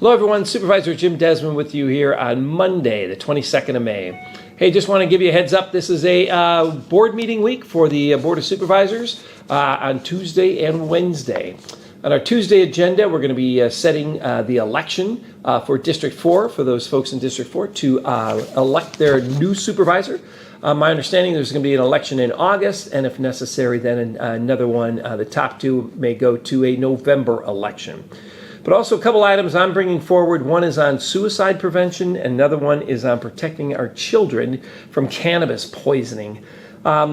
Hello everyone, Supervisor Jim Desmond with you here on Monday, the 22nd of May. Hey, just want to give you a heads up. This is a board meeting week for the Board of Supervisors on Tuesday and Wednesday. On our Tuesday agenda, we're going to be setting the election for District 4, for those folks in District 4, to elect their new supervisor. My understanding there's going to be an election in August, and if necessary, then another one. The top two may go to a November election. But also a couple items I'm bringing forward. One is on suicide prevention, and another one is on protecting our children from cannabis poisoning.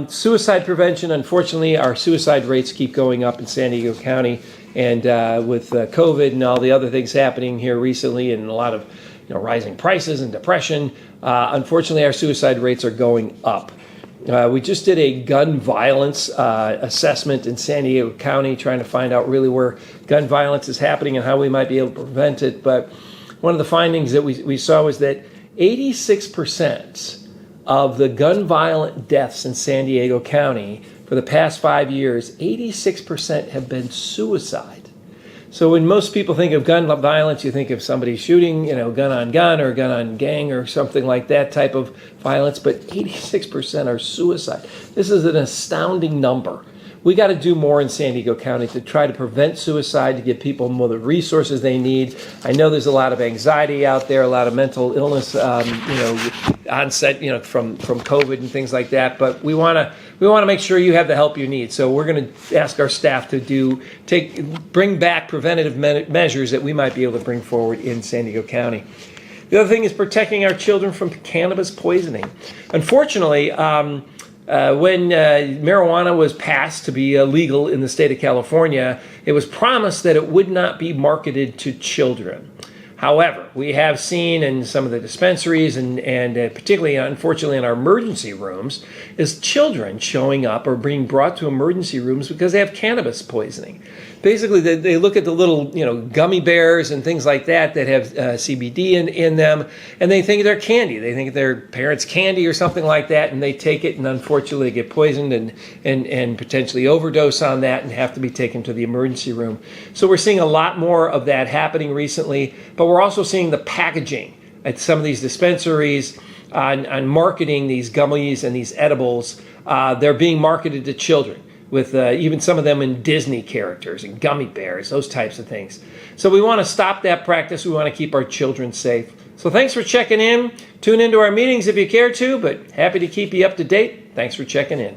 Suicide prevention, unfortunately, our suicide rates keep going up in San Diego County, and with COVID and all the other things happening here recently, and a lot of rising prices and depression, unfortunately, our suicide rates are going up. We just did a gun violence assessment in San Diego County, trying to find out really where gun violence is happening and how we might be able to prevent it. But one of the findings that we saw was that 86% of the gun violent deaths in San Diego County for the past 5 years, 86% have been suicide. So when most people think of gun violence, you think of somebody shooting, gun on gun or gun on gang or something like that type of violence, but 86% are suicide. This is an astounding number. We got to do more in San Diego County to try to prevent suicide, to give people more the resources they need. I know there's a lot of anxiety out there, a lot of mental illness, onset, from COVID and things like that. But we want to make sure you have the help you need. So we're going to ask our staff to bring back preventative measures that we might be able to bring forward in San Diego County. The other thing is protecting our children from cannabis poisoning. Unfortunately, when marijuana was passed to be legal in the state of California, it was promised that it would not be marketed to children. However, we have seen in some of the dispensaries and particularly, unfortunately, in our emergency rooms, is children showing up or being brought to emergency rooms because they have cannabis poisoning. Basically, they look at the little, gummy bears and things like that have CBD in them, and they think they're candy. They think they're parents' candy or something like that, and they take it, and unfortunately get poisoned and potentially overdose on that and have to be taken to the emergency room. So we're seeing a lot more of that happening recently, but we're also seeing the packaging at some of these dispensaries on marketing these gummies and these edibles. They're being marketed to children, with even some of them in Disney characters and gummy bears, those types of things. So we want to stop that practice. We want to keep our children safe. So thanks for checking in. Tune into our meetings if you care to, but happy to keep you up to date. Thanks for checking in.